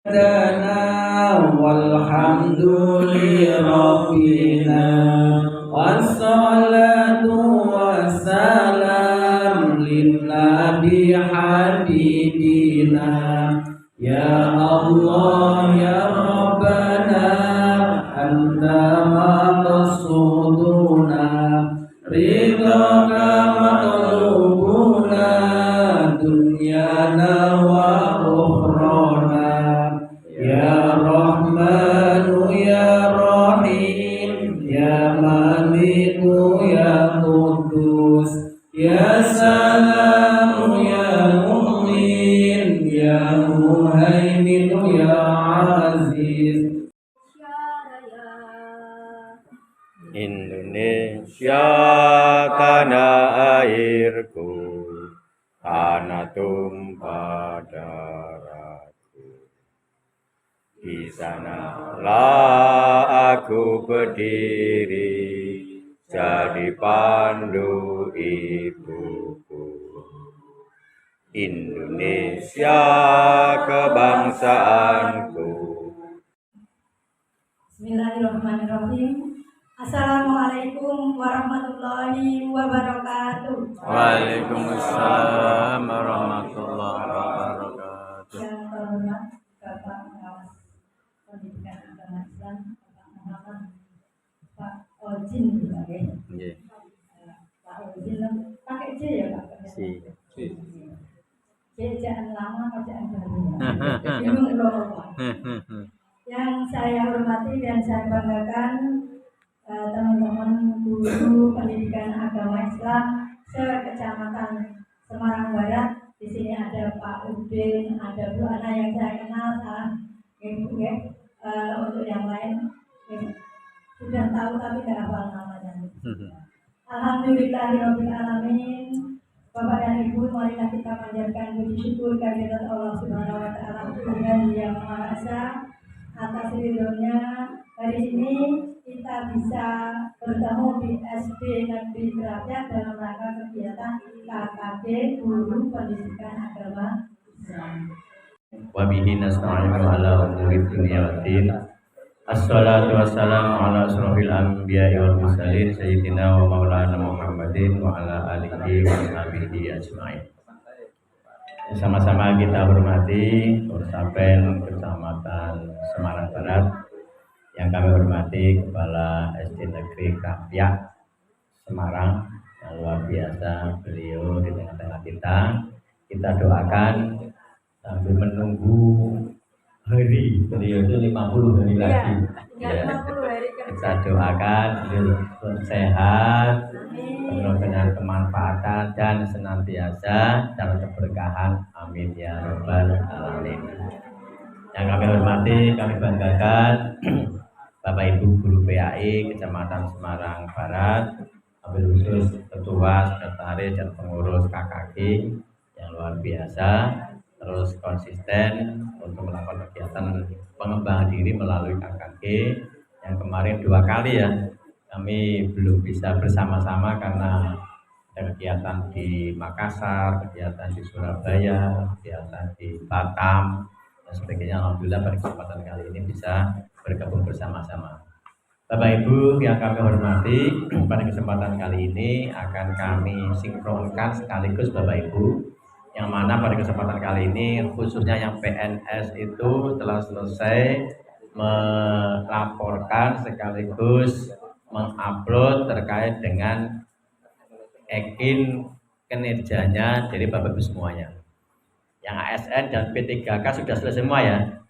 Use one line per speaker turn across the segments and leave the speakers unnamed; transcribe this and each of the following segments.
walhamdulillahirobbilalamin wassalatu wassalam linnabi habibina ya Allah ya Rabbana anta maqsuduna ridhaka matlubuna dunyana wa ukhrana ya Rahmanu ya Rahim ya Maliku ya Qudus ya Salamu ya Mu'min ya Muhaimin ya Aziz.
Indonesia tanah airku, tanah tumpah darahku. Di sanalah aku berdiri, jadi pandu ibuku. Indonesia kebangsaanku.
Bismillahirrahmanirrahim. Assalamualaikum warahmatullahi wabarakatuh.
Waalaikumsalam warahmatullahi wabarakatuh.
Yang terhormat Bapak Pengawas Pendidikan Agama Islam, Bapak Muhammad Pak Ojin, Pak Ojin, pakai J ya Pak? J jangan lama, jangan baru. Bingung loh Pak. Yang saya hormati dan saya banggakan teman-teman guru pendidikan agama Islam se-Kecamatan Semarang Barat. Di sini ada Pak Udin, ada Bu Ana yang saya kenal, Ibu ya. Untuk yang lain sudah tahu tapi tidak hafal namanya. Alhamdulillahirobbilalamin. Bapak dan Ibu, marilah kita panjatkan puji syukur kehadirat Allah Subhanahu Wa Taala Tuhan yang Maha Esa atas ridhonya. Hari ini kita bisa bertemu di SD Negeri Kerapiak dalam rangka kegiatan KKB Guru Pendidikan Agama Islam.
Wabihi nasta'inu ala umuri dunya waddin. Assalatu wassalamu ala asrofil anbiya'i wal mursalin sayyidina wa maulana Muhammadin wa ala alihi wa sahbihi ajma'in. Sama-sama kita hormati Ursapen Kecamatan Semarang Barat. Yang kami hormati Kepala SD Negeri Kerapiak Semarang, yang luar biasa beliau di tengah-tengah kita. Kita doakan sambil menunggu hari beliau itu 50 hari lagi. Kita doakan beliau sehat, penuh dengan kemanfaatan dan senantiasa dalam keberkahan. Amin ya rabbal alamin. Yang kami hormati, kami banggakan Bapak Ibu Guru PAI Kecamatan Semarang Barat, wabil khusus Ketua, Sekretaris dan Pengurus KKG yang luar biasa, terus konsisten untuk melakukan kegiatan pengembangan diri melalui KKG yang kemarin 2 kali ya kami belum bisa bersama-sama karena ada kegiatan di Makassar, kegiatan di Surabaya, kegiatan di Batam dan sebagainya. Alhamdulillah pada kesempatan kali ini bisa bergabung bersama-sama. Bapak Ibu yang kami hormati, pada kesempatan kali ini akan kami sinkronkan sekaligus Bapak Ibu, yang mana pada kesempatan kali ini khususnya yang PNS itu telah selesai melaporkan sekaligus mengupload terkait dengan ekin kinerjanya dari Bapak Ibu semuanya. Yang ASN dan P3K sudah selesai semua ya?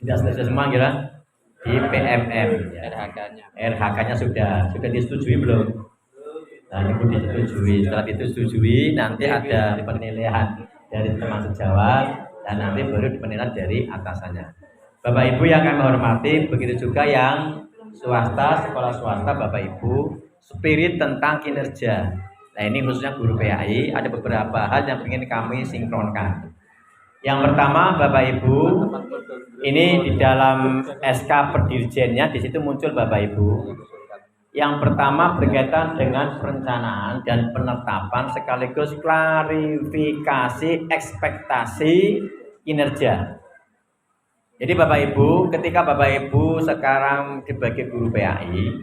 Sudah selesai semua kira? Di PMM ya. RHK-nya sudah disetujui belum? Nah, itu disetujui. Setelah disetujui nanti ada penilaian dari teman sejawat dan nanti baru penilaian dari atasannya. Bapak Ibu yang kami hormati, begitu juga yang swasta, sekolah swasta, Bapak Ibu, spirit tentang kinerja. Nah, ini khususnya guru PAI, ada beberapa hal yang ingin kami sinkronkan. Yang pertama, Bapak Ibu, ini di dalam SK Perdirjennya di situ muncul Bapak Ibu. Yang pertama berkaitan dengan perencanaan dan penetapan sekaligus klarifikasi ekspektasi kinerja. Jadi Bapak Ibu, ketika Bapak Ibu sekarang sebagai guru PAI,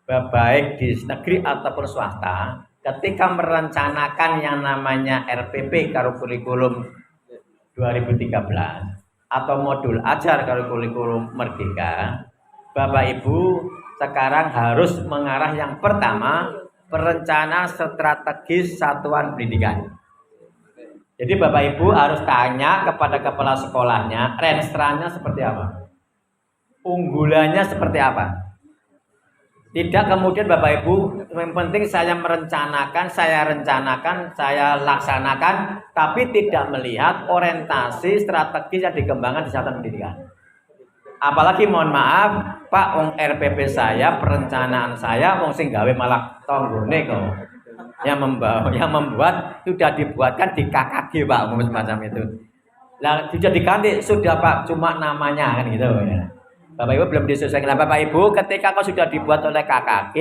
baik di negeri ataupun swasta, ketika merencanakan yang namanya RPP kurikulum 2013 atau modul ajar kurikulum Merdeka, Bapak Ibu sekarang harus mengarah yang pertama, perencanaan strategis satuan pendidikan. Jadi Bapak Ibu harus tanya kepada kepala sekolahnya, renstranya seperti apa, unggulannya seperti apa. Tidak kemudian Bapak Ibu, yang penting saya merencanakan, saya laksanakan, tapi tidak melihat orientasi strategis yang dikembangkan di satuan pendidikan. Apalagi mohon maaf, Pak, wong RPP saya, perencanaan saya, wong sing gawe malah tonggone kok. Yang membuat sudah dibuatkan di KKG Pak, semacam itu. Lah sudah diganti, sudah Pak, cuma namanya kan gitu ya. Bapak Ibu belum disesuaikan. Nah, Bapak Ibu ketika kau sudah dibuat oleh KKG,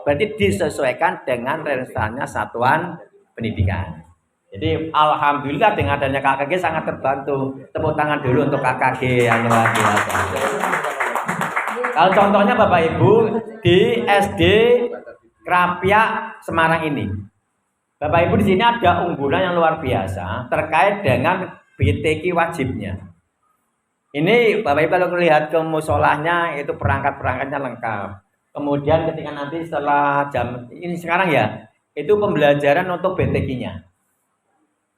berarti disesuaikan dengan rencananya satuan pendidikan. Jadi alhamdulillah dengan adanya KKG sangat terbantu. Tepuk tangan dulu untuk KKG yang luar biasa. Kalau contohnya Bapak Ibu di SD Krapyak Semarang ini, Bapak Ibu di sini ada unggulan yang luar biasa terkait dengan BTQ wajibnya. Ini Bapak Ibu kalau melihat ke musolahnya itu perangkat-perangkatnya lengkap. Kemudian ketika nanti setelah jam ini sekarang ya, itu pembelajaran untuk BTQ-nya.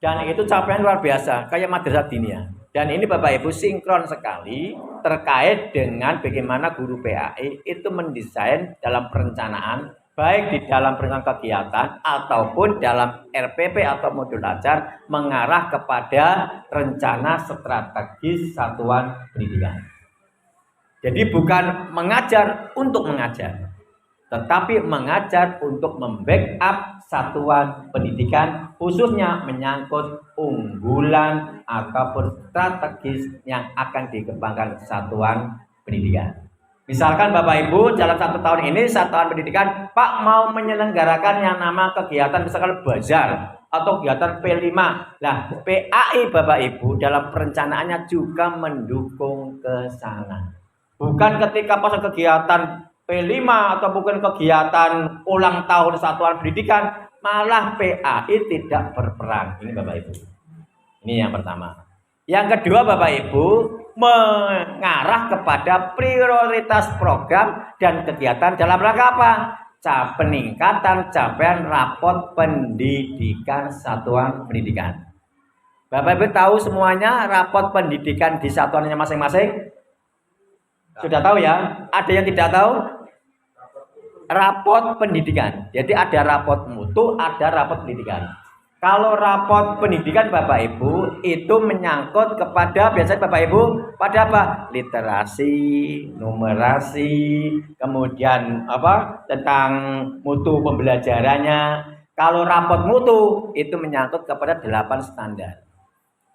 Dan itu capaian luar biasa kayak madrasah diniyah. Dan ini Bapak Ibu sinkron sekali terkait dengan bagaimana guru PAI itu mendesain dalam perencanaan, baik di dalam perencanaan kegiatan ataupun dalam RPP atau modul ajar mengarah kepada rencana strategis satuan pendidikan. Jadi bukan mengajar untuk mengajar, tetapi mengajar untuk membackup satuan pendidikan, khususnya menyangkut unggulan ataupun strategis yang akan dikembangkan satuan pendidikan. Misalkan Bapak Ibu dalam 1 tahun ini satuan pendidikan Pak mau menyelenggarakan yang nama kegiatan misalkan bazar atau kegiatan P5. Nah, PAI Bapak Ibu dalam perencanaannya juga mendukung ke sana. Bukan ketika pas kegiatan P5 atau bukan kegiatan ulang tahun satuan pendidikan, malah PAI tidak berperan. Ini Bapak Ibu. Ini yang pertama. Yang kedua Bapak Ibu, mengarah kepada prioritas program dan kegiatan dalam rangka apa? Peningkatan capaian rapot pendidikan satuan pendidikan. Bapak Ibu tahu semuanya rapot pendidikan di satuannya masing-masing? Sudah tahu ya? Ada yang tidak tahu? Rapot pendidikan. Jadi ada rapot mutu, ada rapot pendidikan. Kalau rapot pendidikan Bapak Ibu itu menyangkut kepada biasanya Bapak Ibu pada apa? Literasi, numerasi, kemudian apa? Tentang mutu pembelajarannya. Kalau rapot mutu itu menyangkut kepada 8 standar.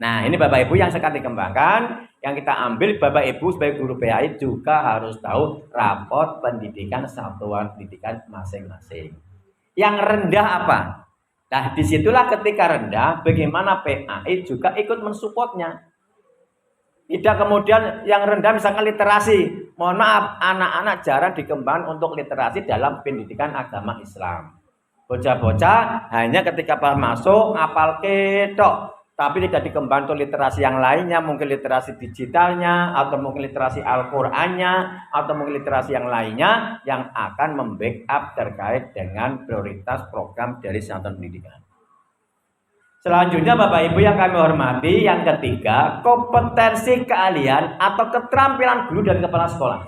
Nah, ini Bapak Ibu yang sekarang dikembangkan, yang kita ambil Bapak Ibu sebagai guru PAI juga harus tahu rapot pendidikan satuan pendidikan masing-masing. Yang rendah apa? Nah, disitulah ketika rendah, bagaimana PAI juga ikut mensupportnya. Tidak kemudian yang rendah misalkan literasi. Mohon maaf, anak-anak jarang dikembangkan untuk literasi dalam pendidikan agama Islam. Bocah-bocah hanya ketika masuk ngapal ketok. Tapi tidak dikembangkan untuk literasi yang lainnya, mungkin literasi digitalnya, atau mungkin literasi Al-Qur'annya, atau mungkin literasi yang lainnya yang akan membackup terkait dengan prioritas program dari satuan pendidikan. Selanjutnya Bapak Ibu yang kami hormati, yang ketiga, kompetensi keahlian atau keterampilan guru dan kepala sekolah.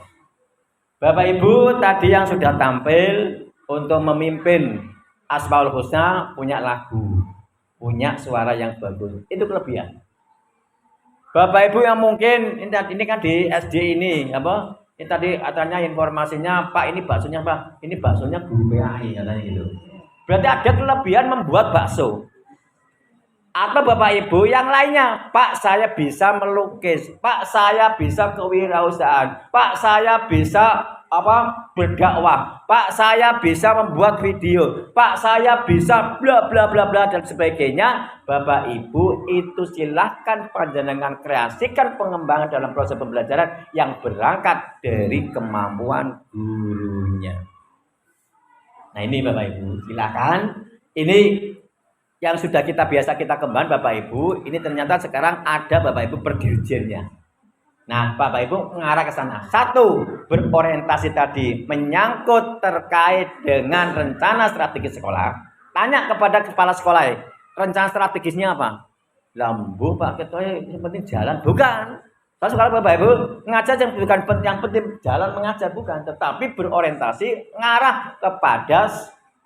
Bapak Ibu tadi yang sudah tampil untuk memimpin Asmaul Husna punya lagu, punya suara yang bagus, itu kelebihan. Bapak Ibu yang mungkin ini kan di SD ini apa? Ini tadi katanya informasinya Pak ini baksonya Pak, ini baksonya guru PAI katanya gitu. Berarti ada kelebihan membuat bakso. Atau Bapak Ibu yang lainnya, Pak saya bisa melukis, Pak saya bisa kewirausahaan, Pak saya bisa berdakwah, Pak saya bisa membuat video, Pak saya bisa bla bla bla bla dan sebagainya. Bapak Ibu itu silahkan panjenengan kreasikan pengembangan dalam proses pembelajaran yang berangkat dari kemampuan gurunya. Nah ini Bapak Ibu silahkan. Ini yang sudah biasa kita kembangkan Bapak Ibu, ini ternyata sekarang ada Bapak Ibu perdirjennya. Nah, Bapak Ibu mengarah ke sana. Satu, berorientasi tadi menyangkut terkait dengan rencana strategis sekolah. Tanya kepada kepala sekolah, rencana strategisnya apa? Lambu Pak Ketua, yang penting jalan. Bukan. Kalau sekolah Bapak Ibu mengajar yang bukan yang penting jalan mengajar bukan, tetapi berorientasi mengarah kepada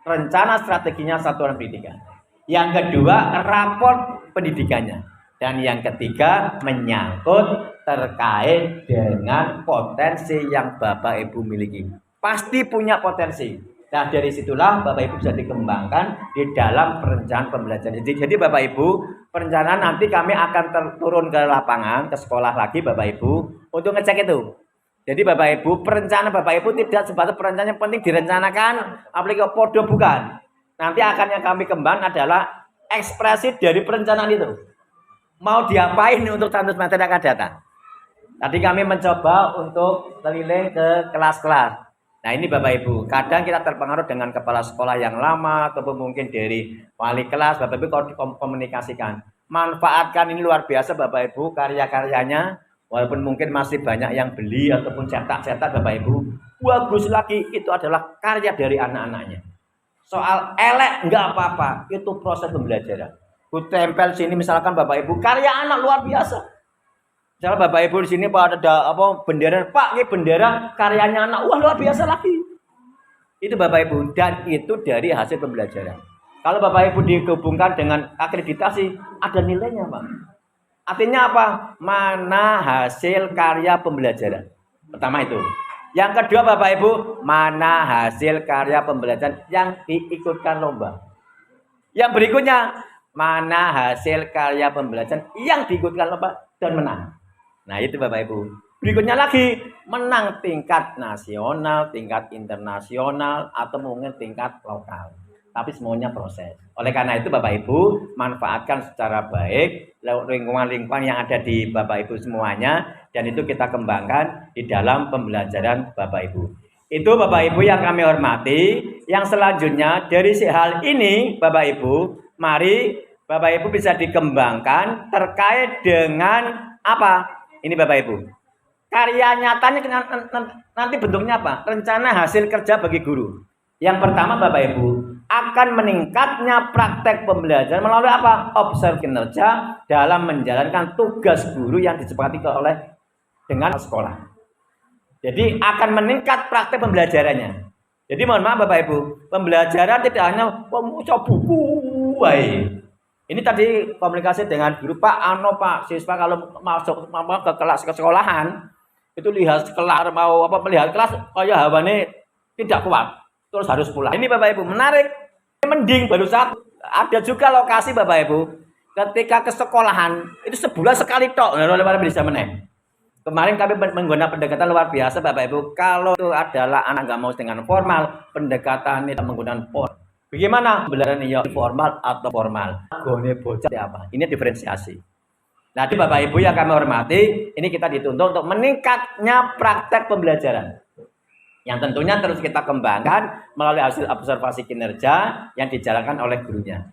rencana strateginya satuan pendidikan. Yang kedua, raport pendidikannya. Dan yang ketiga, menyangkut terkait dengan potensi yang Bapak Ibu miliki. Pasti punya potensi. Nah, dari situlah Bapak Ibu bisa dikembangkan di dalam perencanaan pembelajaran. Jadi Bapak Ibu, perencanaan nanti kami akan turun ke lapangan, ke sekolah lagi Bapak Ibu, untuk ngecek itu. Jadi Bapak Ibu, perencanaan Bapak Ibu tidak sebatas perencanaan yang penting direncanakan, apalagi podo bukan. Nanti akan yang kami kembangkan adalah ekspresi dari perencanaan itu. Mau diapain untuk 100 materi akan datang. Tadi kami mencoba untuk keliling ke kelas-kelas. Nah ini Bapak Ibu, kadang kita terpengaruh dengan kepala sekolah yang lama ataupun mungkin dari wali kelas. Bapak Ibu kalau komunikasikan, manfaatkan ini luar biasa Bapak Ibu karya-karyanya. Walaupun mungkin masih banyak yang beli ataupun cetak-cetak Bapak Ibu, bagus lagi itu adalah karya dari anak-anaknya. Soal elek enggak apa-apa, itu proses pembelajaran. Ku tempel sini misalkan Bapak Ibu, karya anak luar biasa. Misalnya Bapak Ibu di sini ada bendera, Pak, ini bendera karyanya anak, wah luar biasa lagi. Itu Bapak Ibu, dan itu dari hasil pembelajaran. Kalau Bapak Ibu dihubungkan dengan akreditasi, ada nilainya Pak. Artinya apa? Mana hasil karya pembelajaran. Pertama itu. Yang kedua Bapak Ibu, mana hasil karya pembelajaran yang diikutkan lomba. Yang berikutnya, mana hasil karya pembelajaran yang diikutkan lomba dan menang. Nah itu Bapak Ibu. Berikutnya lagi, menang tingkat nasional, tingkat internasional, atau mungkin tingkat lokal. Tapi semuanya proses. Oleh karena itu Bapak Ibu, manfaatkan secara baik lingkungan-lingkungan yang ada di Bapak Ibu semuanya. Dan itu kita kembangkan di dalam pembelajaran Bapak Ibu. Itu Bapak Ibu yang kami hormati. Yang selanjutnya dari hal ini Bapak Ibu, mari Bapak Ibu bisa dikembangkan terkait dengan apa? Ini Bapak Ibu. Karya nyatanya nanti bentuknya apa? Rencana hasil kerja bagi guru. Yang pertama Bapak Ibu, akan meningkatnya praktek pembelajaran melalui apa? Observasi kinerja dalam menjalankan tugas guru yang disepakati oleh dengan sekolah. Jadi akan meningkat praktek pembelajarannya. Jadi mohon maaf Bapak Ibu, pembelajaran tidak hanya membaca buku. Ini tadi komunikasi dengan guru, Pak siswa kalau masuk ke kelas ke sekolahan itu lihat kelas melihat kelas kayak hawane tidak kuat, terus harus pulang. Ini Bapak Ibu menarik, mending baru satu. Ada juga lokasi Bapak Ibu, ketika ke sekolahan itu sebulan sekali tok, oleh bisa meneng. Kemarin kami menggunakan pendekatan luar biasa Bapak Ibu. Kalau itu adalah anak nggak mau dengan formal, pendekatan tidak menggunakan formal. Bagaimana pembelajaran ini formal atau formal? Gone bocah apa? Ini diferensiasi. Nah, di Bapak Ibu yang kami hormati, ini kita dituntut untuk meningkatnya praktek pembelajaran. Yang tentunya terus kita kembangkan melalui hasil observasi kinerja yang dijalankan oleh gurunya.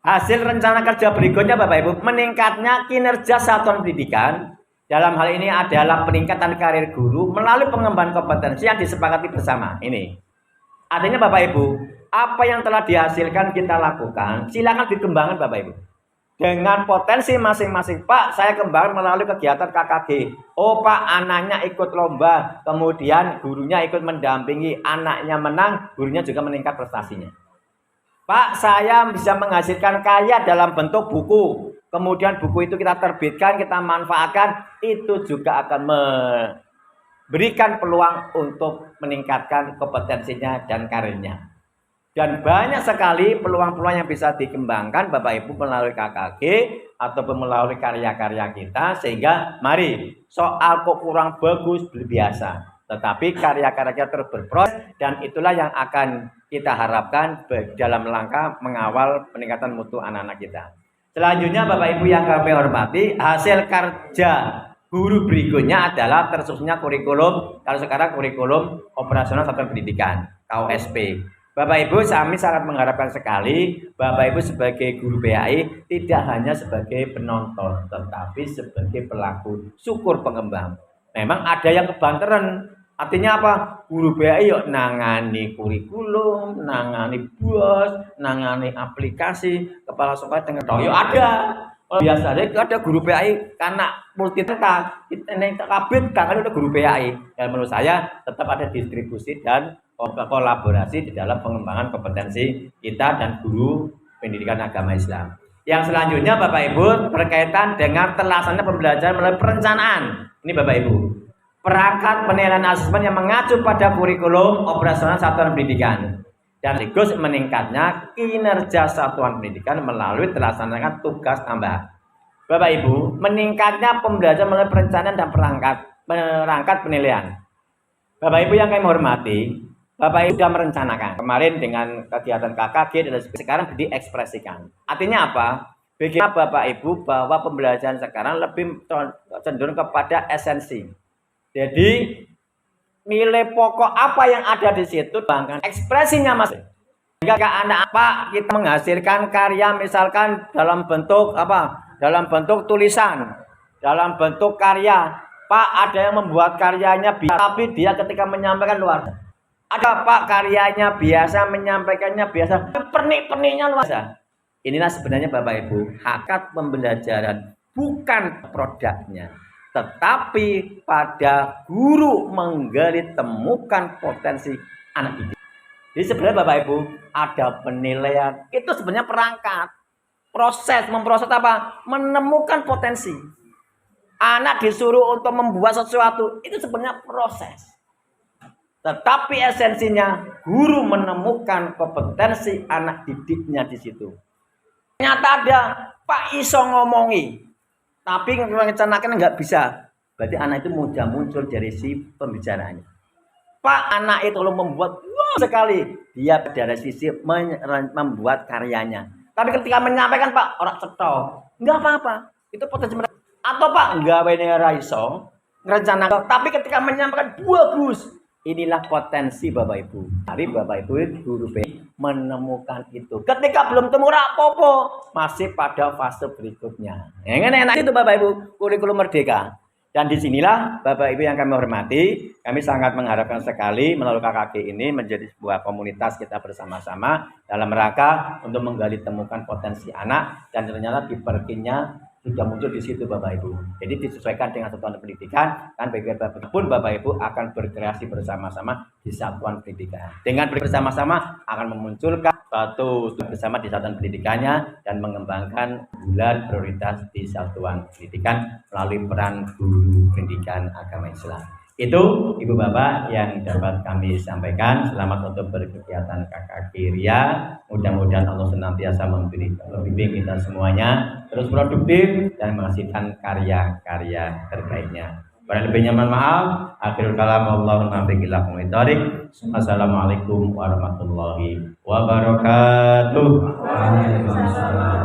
Hasil rencana kerja berikutnya Bapak Ibu, meningkatnya kinerja satuan pendidikan. Dalam hal ini adalah peningkatan karir guru melalui pengembangan kompetensi yang disepakati bersama. Ini artinya Bapak Ibu, apa yang telah dihasilkan kita lakukan, silakan dikembangkan Bapak Ibu. Dengan potensi masing-masing. Pak, saya kembangkan melalui kegiatan KKG. Oh Pak, anaknya ikut lomba, kemudian gurunya ikut mendampingi, anaknya menang, gurunya juga meningkat prestasinya. Pak, saya bisa menghasilkan karya dalam bentuk buku. Kemudian buku itu kita terbitkan, kita manfaatkan, itu juga akan memberikan peluang untuk meningkatkan kompetensinya dan karirnya. Dan banyak sekali peluang-peluang yang bisa dikembangkan Bapak Ibu melalui KKG ataupun melalui karya-karya kita, sehingga mari soal kok kurang bagus biasa, tetapi karya-karya kita terus berproses, dan itulah yang akan kita harapkan dalam langkah mengawal peningkatan mutu anak-anak kita. Selanjutnya Bapak Ibu yang kami hormati, hasil kerja guru berikutnya adalah tersusunnya kurikulum, kalau sekarang kurikulum operasional satuan pendidikan KOSP. Bapak Ibu, kami sangat mengharapkan sekali Bapak Ibu sebagai guru PAI tidak hanya sebagai penonton, tetapi sebagai pelaku syukur pengembang. Memang ada yang kebanteran, artinya apa? Guru PAI yuk nangani kurikulum, nangani BOS, nangani aplikasi, kepala sekolah dengan yuk ada. Biasanya ada guru PAI karena multi tentang ini kabin kan ada guru PAI. Dan menurut saya tetap ada distribusi dan kolaborasi di dalam pengembangan kompetensi kita dan guru pendidikan agama Islam. Yang selanjutnya Bapak Ibu berkaitan dengan terlaksananya pembelajaran melalui perencanaan. Ini Bapak Ibu, perangkat penilaian asesmen yang mengacu pada kurikulum operasional satuan pendidikan dan sekaligus meningkatnya kinerja satuan pendidikan melalui terlaksananya tugas tambahan. Bapak Ibu, meningkatnya pembelajaran melalui perencanaan dan perangkat penilaian. Bapak Ibu yang kami hormati, Bapak Ibu sudah merencanakan kemarin dengan kegiatan KKG dan sekarang diekspresikan. Artinya apa? Bagaimana Bapak Ibu bahwa pembelajaran sekarang lebih cenderung kepada esensi. Jadi nilai pokok apa yang ada di situ, bahkan ekspresinya masih. Jika anak apa kita menghasilkan karya misalkan dalam bentuk apa? Dalam bentuk tulisan, dalam bentuk karya. Pak ada yang membuat karyanya biasa, tapi dia ketika menyampaikan luar biasa. Ada Pak karyanya biasa, menyampaikannya biasa, pernik-perniknya luar biasa. Inilah sebenarnya Bapak Ibu hakikat pembelajaran, bukan produknya, tetapi pada guru menggali temukan potensi anak didik. Jadi sebenarnya Bapak Ibu ada penilaian, itu sebenarnya perangkat, proses, memproses apa? Menemukan potensi. Anak disuruh untuk membuat sesuatu, itu sebenarnya proses. Tetapi esensinya guru menemukan kompetensi anak didiknya di situ. Ternyata ada Pak iso ngomongi, tapi merencanakan nggak bisa. Berarti anak itu mudah muncul dari si pembicaraannya. Pak anak itu lo membuat sekali, dia dari sisi membuat karyanya. Tapi ketika menyampaikan Pak orang cetok, nggak apa-apa. Itu potensi mereka. Atau Pak nggak bener raiso, merencanakan. Tapi ketika menyampaikan bagus. Inilah potensi Bapak Ibu. Mari Bapak Ibu guru PAI menemukan itu. Ketika belum temu rapopo, masih pada fase berikutnya. Yang enak itu Bapak Ibu, kurikulum merdeka. Dan disinilah Bapak Ibu yang kami hormati, kami sangat mengharapkan sekali melalui KKG ini menjadi sebuah komunitas kita bersama-sama dalam rangka untuk menggali temukan potensi anak, dan ternyata diperkinya sudah muncul di situ Bapak Ibu. Jadi disesuaikan dengan satuan pendidikan, kan bagaimanapun Bapak Ibu akan berkreasi bersama-sama di satuan pendidikan. Dengan bersama-sama akan memunculkan satu bersama di satuan pendidikannya dan mengembangkan bulan prioritas di satuan pendidikan melalui peran guru pendidikan agama Islam. Itu Ibu Bapak yang dapat kami sampaikan. Selamat untuk berkegiatan KKG Ria. Mudah-mudahan Allah senantiasa membimbing kita semuanya terus produktif dan menghasilkan karya-karya terbaiknya. Pada lebihnya mohon maaf. Akhirul kalam Allahumma nafiqillah. Assalamualaikum warahmatullahi wabarakatuh.
Waalaikumsalam.